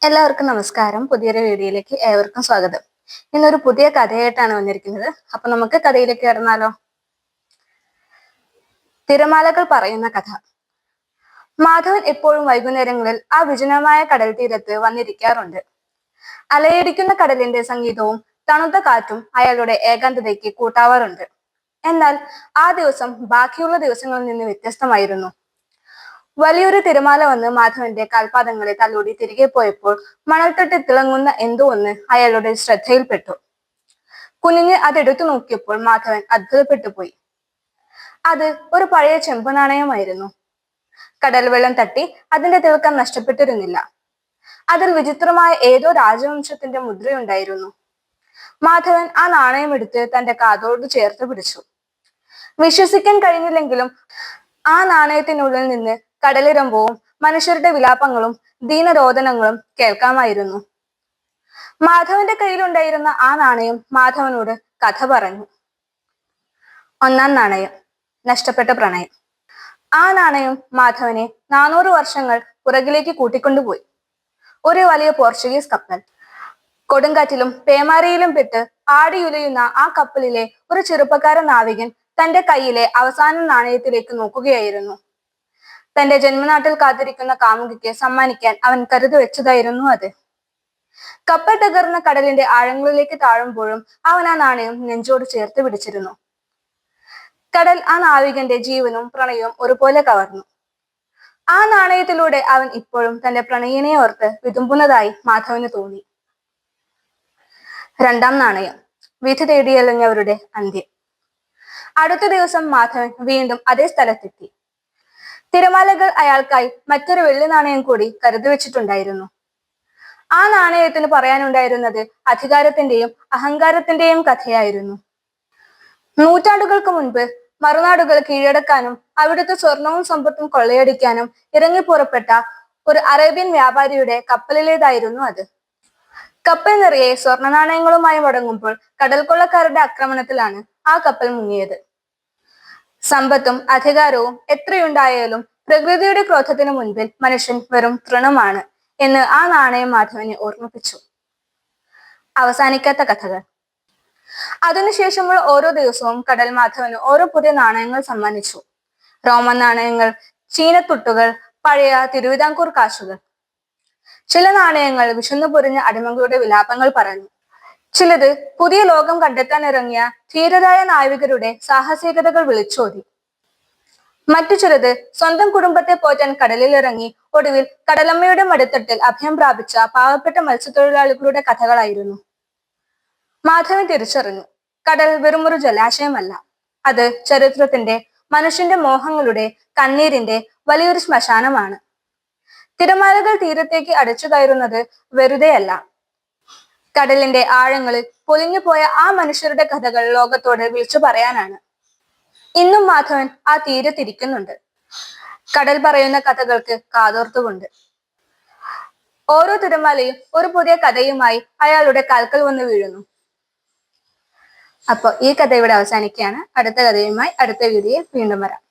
എല്ലാവർക്കും നമസ്കാരം. പുതിയൊരു വീഡിയോയിലേക്ക് ഏവർക്കും സ്വാഗതം. ഇന്നൊരു പുതിയ കഥയായിട്ടാണ് വന്നിരിക്കുന്നത്. അപ്പൊ നമുക്ക് കഥയിലേക്ക് കടന്നാലോ. തിരമാലകൾ പറയുന്ന കഥ. മാധവൻ എപ്പോഴും വൈകുന്നേരങ്ങളിൽ ആ വിജനമായ കടൽ തീരത്ത് വന്നിരിക്കാറുണ്ട്. അലയടിക്കുന്ന കടലിന്റെ സംഗീതവും തണുത്ത കാറ്റും അയാളുടെ ഏകാന്തതയ്ക്ക് കൂട്ടാവാറുണ്ട്. എന്നാൽ ആ ദിവസം ബാക്കിയുള്ള ദിവസങ്ങളിൽ നിന്ന് വ്യത്യസ്തമായിരുന്നു. വലിയൊരു തിരമാല വന്ന് മാധവന്റെ കാൽപാദങ്ങളെ തലോടി തിരികെ പോയപ്പോൾ മണൽത്തട്ടിൽ തിളങ്ങുന്ന എന്തോ ഒന്ന് അയാളുടെ ശ്രദ്ധയിൽപ്പെട്ടു. കുനിഞ്ഞ് അതെടുത്തു നോക്കിയപ്പോൾ മാധവൻ അത്ഭുതപ്പെട്ടു പോയി. അത് ഒരു പഴയ ചെമ്പ് നാണയമായിരുന്നു. കടൽ വെള്ളം തട്ടി അതിന്റെ തിളക്കം നഷ്ടപ്പെട്ടിരുന്നില്ല. അതിൽ വിചിത്രമായ ഏതോ രാജവംശത്തിന്റെ മുദ്രയുണ്ടായിരുന്നു. മാധവൻ ആ നാണയം എടുത്ത് തന്റെ കാതോട് ചേർത്ത് പിടിച്ചു. വിശ്വസിക്കാൻ കഴിഞ്ഞില്ലെങ്കിലും ആ നാണയത്തിനുള്ളിൽ നിന്ന് കടലിരമ്പവും മനുഷ്യരുടെ വിലാപങ്ങളും ദീനരോദനങ്ങളും കേൾക്കാമായിരുന്നു. മാധവന്റെ കയ്യിലുണ്ടായിരുന്ന ആ നാണയം മാധവനോട് കഥ പറഞ്ഞു. ഒന്നാം നാണയം, നഷ്ടപ്പെട്ട പ്രണയം. ആ നാണയം മാധവനെ 400 വർഷങ്ങൾ പുറകിലേക്ക് കൂട്ടിക്കൊണ്ടുപോയി. ഒരു വലിയ പോർച്ചുഗീസ് കപ്പൽ. കൊടുങ്കാറ്റിലും പേമാരിയിലും പെട്ട് ആടിയുലയുന്ന ആ കപ്പലിലെ ഒരു ചെറുപ്പക്കാരൻ നാവികൻ തന്റെ കയ്യിലെ അവസാന നാണയത്തിലേക്ക് നോക്കുകയായിരുന്നു. തന്റെ ജന്മനാട്ടിൽ കാത്തിരിക്കുന്ന കാമുകിക്ക് സമ്മാനിക്കാൻ അവൻ കരുതി വെച്ചതായിരുന്നു അത്. കപ്പൽ തകർന്ന കടലിന്റെ ആഴങ്ങളിലേക്ക് താഴുമ്പോഴും അവൻ ആ നാണയം നെഞ്ചോട് ചേർത്ത് പിടിച്ചിരുന്നു. കടൽ ആ നാവികന്റെ ജീവനും പ്രണയവും ഒരുപോലെ കവർന്നു. ആ നാണയത്തിലൂടെ അവൻ ഇപ്പോഴും തന്റെ പ്രണയിനെ ഓർത്ത് വിതുമ്പുന്നതായി മാധവന് തോന്നി. രണ്ടാം നാണയം, വിധി തേടിയലഞ്ഞവരുടെ അന്ത്യം. അടുത്ത ദിവസം മാധവൻ വീണ്ടും അതേ സ്ഥലത്തെത്തി. തിരമാലകൾ അയാൾക്കായി മറ്റൊരു വെള്ളി നാണയം കൂടി കരുതി വെച്ചിട്ടുണ്ടായിരുന്നു. ആ നാണയത്തിന് പറയാനുണ്ടായിരുന്നത് അധികാരത്തിന്റെയും അഹങ്കാരത്തിന്റെയും കഥയായിരുന്നു. നൂറ്റാണ്ടുകൾക്ക് മുൻപ് മറുനാടുകൾ കീഴടക്കാനും അവിടുത്തെ സ്വർണവും സമ്പത്തും കൊള്ളയടിക്കാനും ഇറങ്ങി പുറപ്പെട്ട ഒരു അറേബ്യൻ വ്യാപാരിയുടെ കപ്പലിലേതായിരുന്നു അത്. കപ്പൽ നിറയെ സ്വർണ്ണ നാണയങ്ങളുമായി മടങ്ങുമ്പോൾ കടൽ കൊള്ളക്കാരുടെ ആക്രമണത്തിലാണ് ആ കപ്പൽ മുങ്ങിയത്. സമ്പത്തും അധികാരവും എത്രയുണ്ടായാലും പ്രകൃതിയുടെ ക്രോധത്തിനു മുൻപിൽ മനുഷ്യൻ വെറും തൃണമാണ് എന്ന് ആ നാണയം മാധവനെ ഓർമ്മിപ്പിച്ചു. അവസാനിക്കാത്ത കഥകൾ. അതിനുശേഷമുള്ള ഓരോ ദിവസവും കടൽ മാധവന് ഓരോ പുതിയ നാണയങ്ങൾ സമ്മാനിച്ചു. റോമൻ നാണയങ്ങൾ, ചീനത്തുട്ടുകൾ, പഴയ തിരുവിതാംകൂർ കാശുകൾ. ചില നാണയങ്ങൾ വിശന്നു പൊരിഞ്ഞ അടിമകളുടെ വിലാപങ്ങൾ പറഞ്ഞു. ചിലത് പുതിയ ലോകം കണ്ടെത്താൻ ഇറങ്ങിയ ധീരരായ നാവികരുടെ സാഹസികതകൾ വിളിച്ചോതി. മറ്റു ചിലത് സ്വന്തം കുടുംബത്തെ പോറ്റാൻ കടലിലിറങ്ങി ഒടുവിൽ കടലമ്മയുടെ മടിത്തട്ടിൽ അഭയം പ്രാപിച്ച പാവപ്പെട്ട മത്സ്യത്തൊഴിലാളികളുടെ കഥകളായിരുന്നു. മാധവൻ തിരിച്ചറിഞ്ഞു, കടൽ വെറുമൊരു ജലാശയമല്ല. അത് ചരിത്രത്തിന്റെ, മനുഷ്യന്റെ മോഹങ്ങളുടെ, കണ്ണീരിന്റെ വലിയൊരു ശ്മശാനമാണ്. തിരമാലകൾ തീരത്തേക്ക് അടിച്ചു കയറുന്നത് വെറുതെയല്ല. കടലിന്റെ ആഴങ്ങളിൽ പൊലിഞ്ഞുപോയ ആ മനുഷ്യരുടെ കഥകൾ ലോകത്തോട് വിളിച്ചു പറയാനാണ്. ഇന്നും മാധവൻ ആ തീരത്തിരിക്കുന്നുണ്ട്, കടൽ പറയുന്ന കഥകൾക്ക് കാതോർത്തുകൊണ്ട്. ഓരോ തിരമാലയും ഒരു പുതിയ കഥയുമായി അയാളുടെ കാൽക്കൽ വന്ന് വീഴുന്നു. അപ്പൊ ഈ കഥ ഇവിടെ അവസാനിക്കുകയാണ്. അടുത്ത കഥയുമായി അടുത്ത വീഡിയോയിൽ വീണ്ടും വരാം.